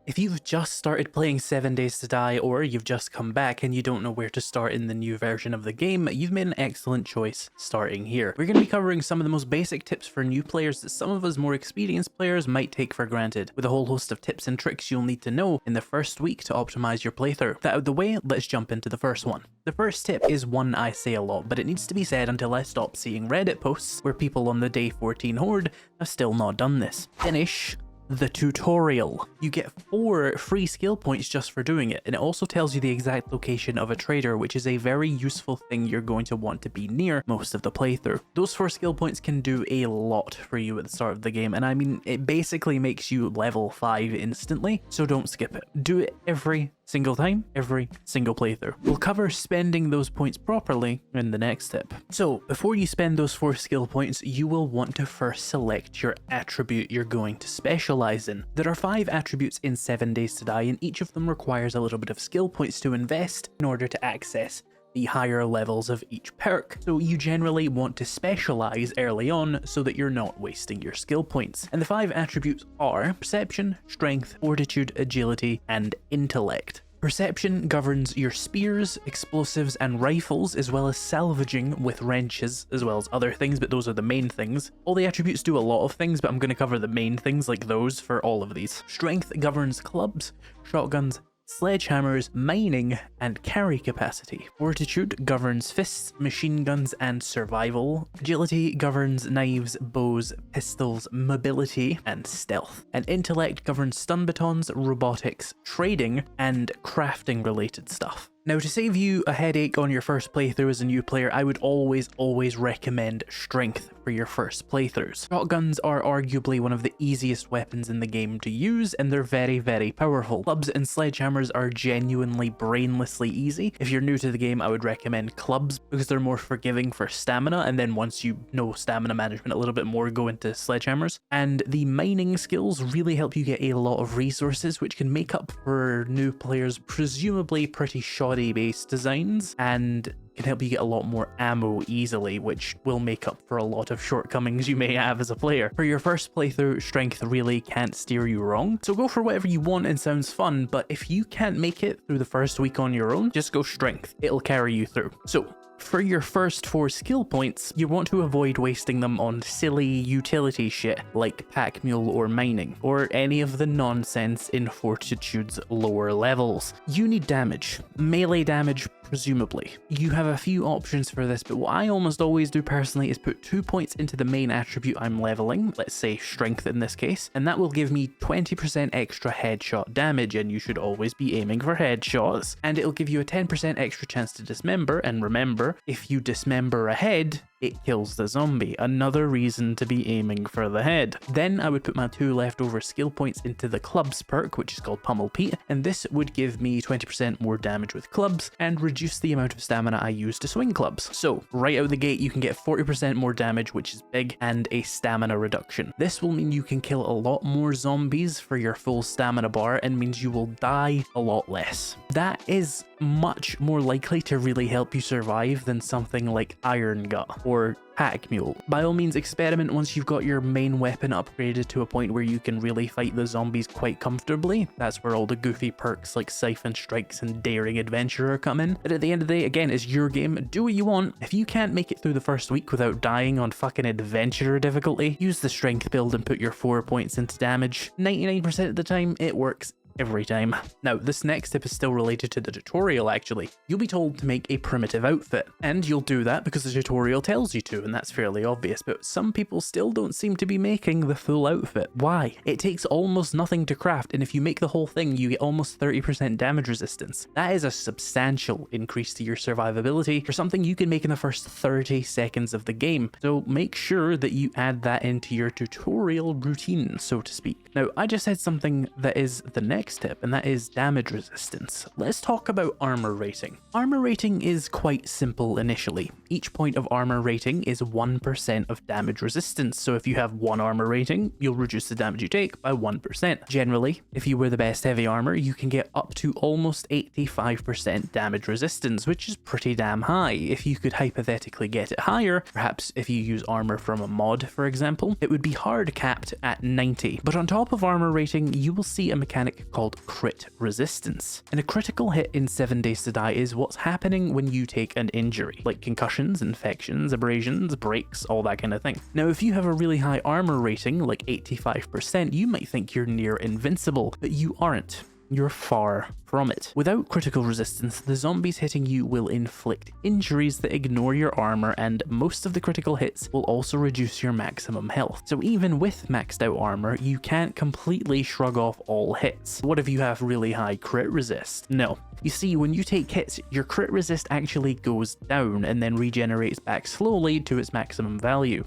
If you've just started playing 7 Days to Die, or you've just come back and you don't know where to start in the new version of the game, you've made an excellent choice starting here. We're going to be covering some of the most basic tips for new players that some of us more experienced players might take for granted, with a whole host of tips and tricks you'll need to know in the first week to optimize your playthrough. That out of the way, let's jump into the first one. The first tip is one I say a lot, but it needs to be said until I stop seeing Reddit posts where people on the day 14 horde have still not done this. Finish the tutorial. You get 4 free skill points just for doing it, and it also tells you the exact location of a trader, which is a very useful thing you're going to want to be near most of the playthrough. Those 4 skill points can do a lot for you at the start of the game, and I mean, it basically makes you level 5 instantly, so don't skip it. Do it every single time, every single playthrough. We'll cover spending those points properly in the next tip. So before you spend those 4 skill points, you will want to first select your attribute you're going to specialize in. There are 5 attributes in 7 Days to Die, and each of them requires a little bit of skill points to invest in order to access the higher levels of each perk. So you generally want to specialize early on so that you're not wasting your skill points. And the 5 attributes are Perception, Strength, Fortitude, Agility, and Intellect. Perception governs your spears, explosives, and rifles, as well as salvaging with wrenches, as well as other things, but those are the main things. All the attributes do a lot of things, but I'm going to cover the main things like those for all of these. Strength governs clubs, shotguns, sledgehammers, mining, and carry capacity. Fortitude governs fists, machine guns, and survival. Agility governs knives, bows, pistols, mobility, and stealth. And intellect governs stun batons, robotics, trading, and crafting related stuff. Now, to save you a headache on your first playthrough as a new player, I would always recommend strength for your first playthroughs. Shotguns are arguably one of the easiest weapons in the game to use, and they're very powerful. Clubs and sledgehammers are genuinely brainlessly easy. If you're new to the game, I would recommend clubs because they're more forgiving for stamina, and then once you know stamina management a little bit more, go into sledgehammers. And the mining skills really help you get a lot of resources, which can make up for new players' presumably pretty shoddy base designs, and can help you get a lot more ammo easily, which will make up for a lot of shortcomings you may have as a player. For your first playthrough, strength really can't steer you wrong, so go for whatever you want and sounds fun, but if you can't make it through the first week on your own, just go strength. It'll carry you through. So for your first 4 skill points, you want to avoid wasting them on silly utility shit like pack mule or mining, or any of the nonsense in Fortitude's lower levels. You need damage, melee damage presumably. You have a few options for this, but what I almost always do personally is put 2 points into the main attribute I'm leveling, let's say strength in this case, and that will give me 20% extra headshot damage, and you should always be aiming for headshots. And it'll give you a 10% extra chance to dismember, and remember, if you dismember a head, it kills the zombie. Another reason to be aiming for the head. Then I would put my 2 leftover skill points into the clubs perk, which is called Pummel Pete, and this would give me 20% more damage with clubs and reduce the amount of stamina I use to swing clubs. So right out the gate, you can get 40% more damage, which is big, and a stamina reduction. This will mean you can kill a lot more zombies for your full stamina bar, and means you will die a lot less. That is much more likely to really help you survive than something like Iron Gut or Pack Mule. By all means, experiment once you've got your main weapon upgraded to a point where you can really fight the zombies quite comfortably. That's where all the goofy perks like Siphon Strikes and Daring Adventurer come in. But at the end of the day, again, it's your game. Do what you want. If you can't make it through the first week without dying on fucking Adventurer difficulty, use the strength build and put your 4 points into damage. 99% of the time, it works every time. Now, this next tip is still related to the tutorial actually. You'll be told to make a primitive outfit, and you'll do that because the tutorial tells you to, and that's fairly obvious, but some people still don't seem to be making the full outfit. Why? It takes almost nothing to craft, and if you make the whole thing, you get almost 30% damage resistance. That is a substantial increase to your survivability for something you can make in the first 30 seconds of the game, so make sure that you add that into your tutorial routine, so to speak. Now, I just said something that is the next tip, and that is damage resistance. Let's talk about armor rating. Armor rating is quite simple initially. Each point of armor rating is 1% of damage resistance, so if you have 1 armor rating, you'll reduce the damage you take by 1%. Generally, if you wear the best heavy armor, you can get up to almost 85% damage resistance, which is pretty damn high. If you could hypothetically get it higher, perhaps if you use armor from a mod, for example, it would be hard capped at 90. But on top of armor rating, you will see a mechanic called crit resistance. And a critical hit in 7 Days to Die is what's happening when you take an injury, like concussions, infections, abrasions, breaks, all that kind of thing. Now, if you have a really high armor rating, like 85%, you might think you're near invincible, but you aren't. You're far from it. Without critical resistance, the zombies hitting you will inflict injuries that ignore your armor, and most of the critical hits will also reduce your maximum health. So even with maxed out armor, you can't completely shrug off all hits. What if you have really high crit resist? No. You see, when you take hits, your crit resist actually goes down and then regenerates back slowly to its maximum value.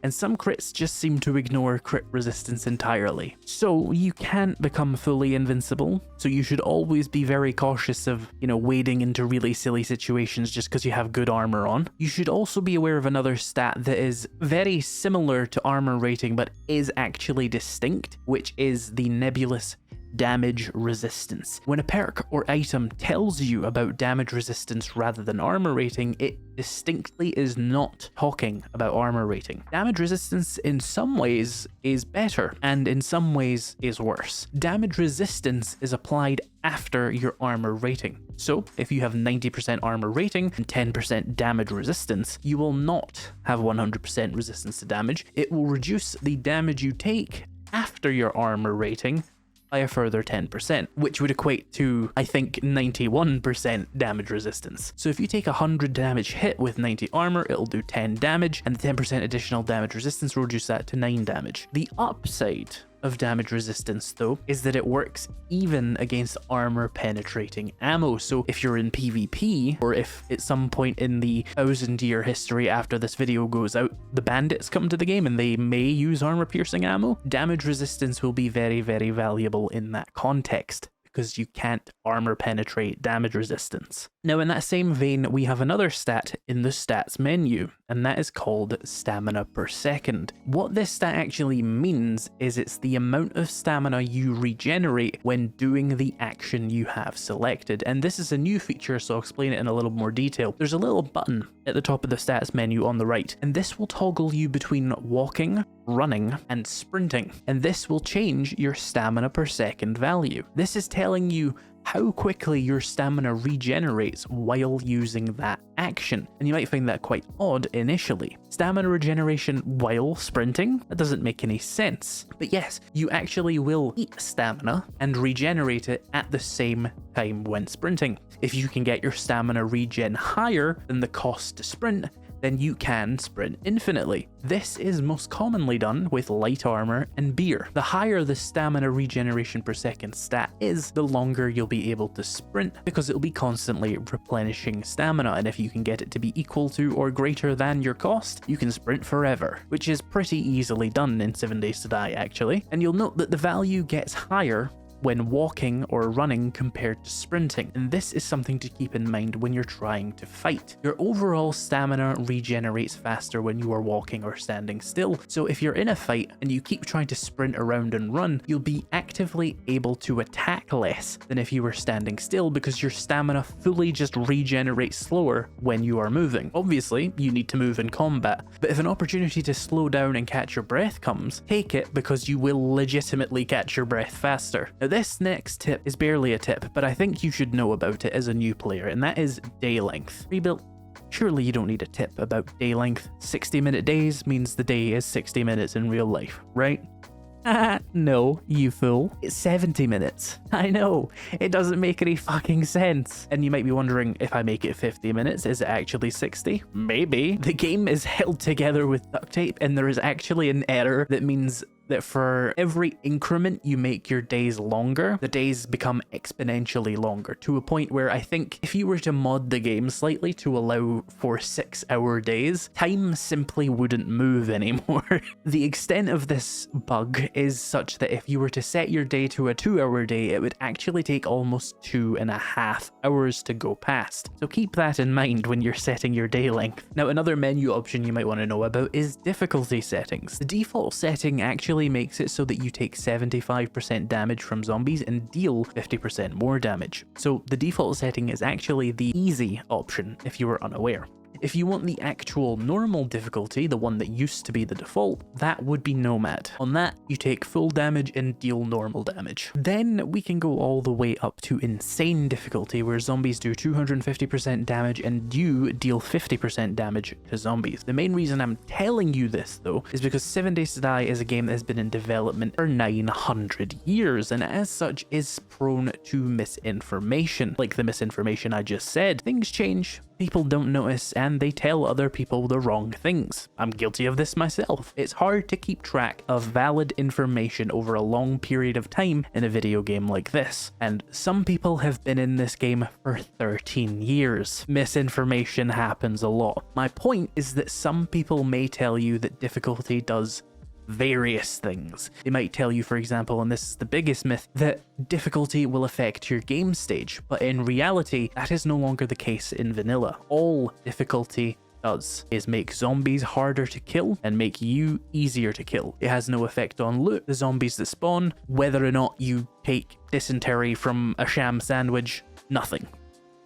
And some crits just seem to ignore crit resistance entirely. So you can't become fully invincible, so you should always be very cautious of, wading into really silly situations just because you have good armor on. You should also be aware of another stat that is very similar to armor rating but is actually distinct, which is the nebulous damage resistance. When a perk or item tells you about damage resistance rather than armor rating, it distinctly is not talking about armor rating. Damage resistance in some ways is better, and in some ways is worse. Damage resistance is applied after your armor rating. So if you have 90% armor rating and 10% damage resistance, you will not have 100% resistance to damage. It will reduce the damage you take after your armor rating by a further 10%, which would equate to, I think, 91% damage resistance. So if you take 100 damage hit with 90 armor, it'll do 10 damage, and the 10% additional damage resistance will reduce that to 9 damage. The upside of damage resistance, though, is that it works even against armor penetrating ammo. So if you're in PvP, or if at some point in the 1000-year history after this video goes out, the bandits come to the game and they may use armor piercing ammo, damage resistance will be very, very valuable in that context, because you can't armor penetrate damage resistance. Now, in that same vein, we have another stat in the stats menu, and that is called stamina per second. What this stat actually means is it's the amount of stamina you regenerate when doing the action you have selected. And this is a new feature, so I'll explain it in a little more detail. There's a little button at the top of the stats menu on the right, and this will toggle you between walking, running, and sprinting. And this will change your stamina per second value. This is telling you how quickly your stamina regenerates while using that action. And you might find that quite odd initially. Stamina regeneration while sprinting? That doesn't make any sense. But yes, you actually will eat stamina and regenerate it at the same time when sprinting. If you can get your stamina regen higher than the cost to sprint, then you can sprint infinitely. This is most commonly done with light armor and beer. The higher the stamina regeneration per second stat is, the longer you'll be able to sprint, because it'll be constantly replenishing stamina, and if you can get it to be equal to or greater than your cost, you can sprint forever, which is pretty easily done in 7 Days to Die actually. And you'll note that the value gets higher when walking or running compared to sprinting, and this is something to keep in mind when you're trying to fight. Your overall stamina regenerates faster when you are walking or standing still, so if you're in a fight and you keep trying to sprint around and run, you'll be actively able to attack less than if you were standing still, because your stamina fully just regenerates slower when you are moving. Obviously, you need to move in combat, but if an opportunity to slow down and catch your breath comes, take it, because you will legitimately catch your breath faster. Now, this next tip is barely a tip, but I think you should know about it as a new player, and that is day length. Rebuilt, surely you don't need a tip about day length. 60-minute days means the day is 60 minutes in real life, right? No, you fool. It's 70 minutes. I know, it doesn't make any fucking sense. And you might be wondering, if I make it 50 minutes, is it actually 60? Maybe. The game is held together with duct tape, and there is actually an error that means that for every increment you make your days longer, the days become exponentially longer, to a point where I think if you were to mod the game slightly to allow for 6-hour days, time simply wouldn't move anymore. The extent of this bug is such that if you were to set your day to a 2-hour day, it would actually take almost 2.5 hours to go past. So keep that in mind when you're setting your day length. Now, another menu option you might want to know about is difficulty settings. The default setting actually makes it so that you take 75% damage from zombies and deal 50% more damage. So the default setting is actually the easy option if you were unaware. If you want the actual normal difficulty, the one that used to be the default, that would be Nomad. On that, you take full damage and deal normal damage. Then we can go all the way up to Insane difficulty, where zombies do 250% damage and you deal 50% damage to zombies. The main reason I'm telling you this though is because 7 Days to Die is a game that has been in development for 900 years and as such is prone to misinformation. Like the misinformation I just said, things change, people don't notice, and they tell other people the wrong things. I'm guilty of this myself. It's hard to keep track of valid information over a long period of time in a video game like this, and some people have been in this game for 13 years. Misinformation happens a lot. My point is that some people may tell you that difficulty does various things. They might tell you, for example, and this is the biggest myth, that difficulty will affect your game stage, but in reality, that is no longer the case in vanilla. All difficulty does is make zombies harder to kill and make you easier to kill. It has no effect on loot, the zombies that spawn, whether or not you take dysentery from a sham sandwich, nothing.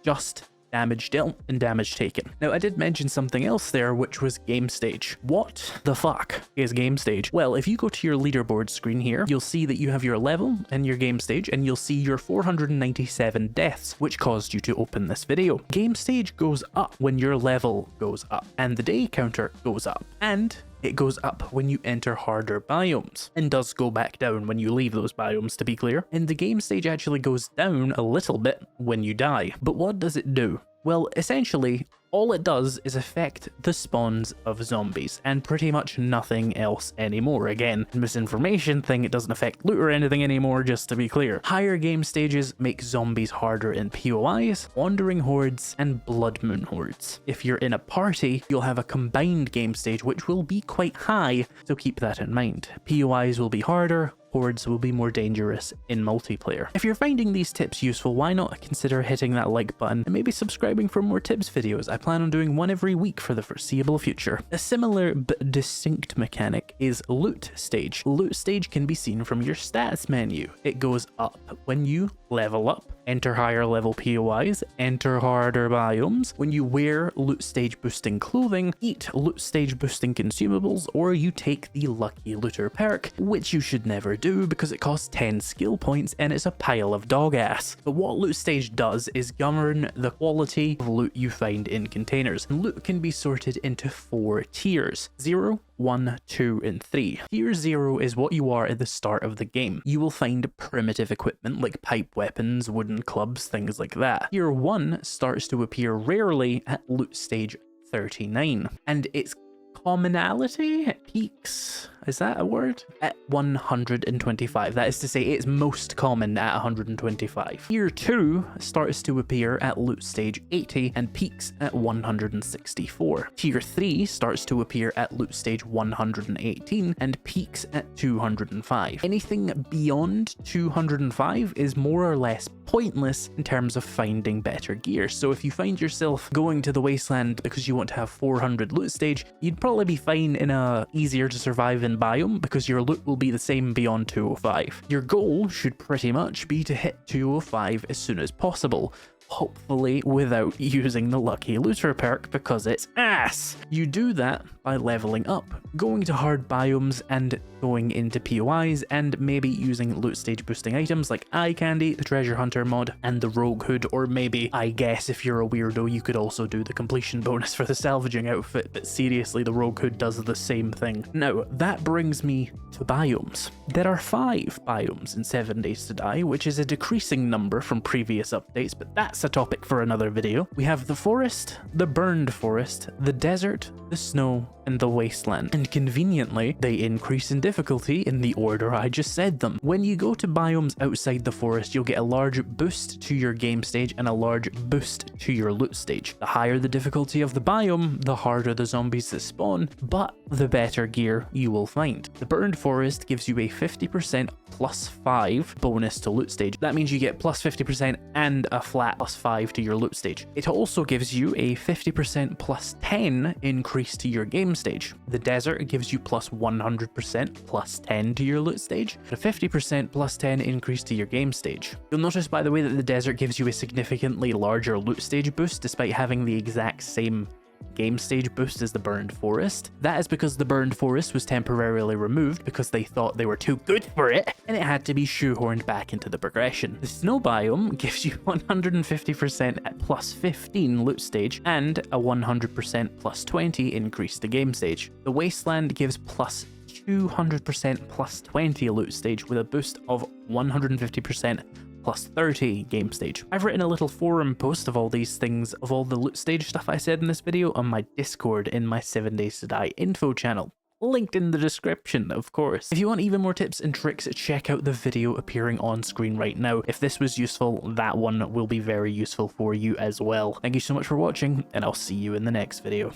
Just damage dealt and damage taken. Now, I did mention something else there, which was Gamestage. What the fuck is Gamestage? Well, if you go to your leaderboard screen here, you'll see that you have your level and your Gamestage, and you'll see your 497 deaths, which caused you to open this video. Gamestage goes up when your level goes up, and the day counter goes up, and it goes up when you enter harder biomes, and does go back down when you leave those biomes, to be clear. And the game stage actually goes down a little bit when you die. But what does it do? Well, essentially, all it does is affect the spawns of zombies, and pretty much nothing else anymore. Again, misinformation thing, it doesn't affect loot or anything anymore, just to be clear. Higher game stages make zombies harder in POIs, wandering hordes, and blood moon hordes. If you're in a party, you'll have a combined game stage, which will be quite high, so keep that in mind. POIs will be harder, hordes will be more dangerous in multiplayer. If you're finding these tips useful, why not consider hitting that like button and maybe subscribing for more tips videos? I plan on doing one every week for the foreseeable future. A similar but distinct mechanic is Lootstage. Lootstage can be seen from your stats menu. It goes up when you level up, enter higher level POIs, enter harder biomes, when you wear loot stage boosting clothing, eat loot stage boosting consumables, or you take the lucky looter perk, which you should never do because it costs 10 skill points and it's a pile of dog ass. But what loot stage does is govern the quality of loot you find in containers. And loot can be sorted into 4 tiers: 0, 1, 2, and 3. Tier 0 is what you are at the start of the game. You will find primitive equipment like pipe weapons, wooden clubs, things like that. Tier 1 starts to appear rarely at loot stage 39, and its commonality peaks, is that a word? At 125. That is to say, it's most common at 125. Tier 2 starts to appear at loot stage 80 and peaks at 164. Tier 3 starts to appear at loot stage 118 and peaks at 205. Anything beyond 205 is more or less pointless in terms of finding better gear. So if you find yourself going to the wasteland because you want to have 400 loot stage, you'd probably be fine in a easier to survive in biome because your loot will be the same beyond 205. Your goal should pretty much be to hit 205 as soon as possible, hopefully without using the lucky looter perk because it's ass. You do that by leveling up, going to hard biomes and going into POIs, and maybe using loot stage boosting items like eye candy, the treasure hunter mod, and the rogue hood, or maybe, I guess if you're a weirdo, you could also do the completion bonus for the salvaging outfit, but seriously, the rogue hood does the same thing. Now, that brings me to biomes. There are 5 biomes in 7 Days to Die, which is a decreasing number from previous updates, but that's a topic for another video. We have the forest, the burned forest, the desert, the snow, and the wasteland. And conveniently, they increase in difficulty in the order I just said them. When you go to biomes outside the forest, you'll get a large boost to your game stage and a large boost to your loot stage. The higher the difficulty of the biome, the harder the zombies that spawn, but the better gear you will find. The burned forest gives you a 50% +5 bonus to loot stage. That means you get +50% and a flat +5 to your loot stage. It also gives you a 50% +10 increase to your game stage. The desert gives you +100% +10 to your loot stage, and a 50% +10 increase to your game stage. You'll notice, by the way, that the desert gives you a significantly larger loot stage boost despite having the exact same Gamestage boost is the Burned Forest. That is because the Burned Forest was temporarily removed because they thought they were too good for it, and it had to be shoehorned back into the progression. The Snow Biome gives you 150% at plus 15 Lootstage, and a 100% plus 20 increase to Gamestage. The Wasteland gives plus 200% plus 20 Lootstage with a boost of 150% plus 30 Gamestage. I've written a little forum post of all these things, of all the Lootstage stuff I said in this video on my Discord in my 7 Days to Die info channel. Linked in the description, of course. If you want even more tips and tricks, check out the video appearing on screen right now. If this was useful, that one will be very useful for you as well. Thank you so much for watching, and I'll see you in the next video.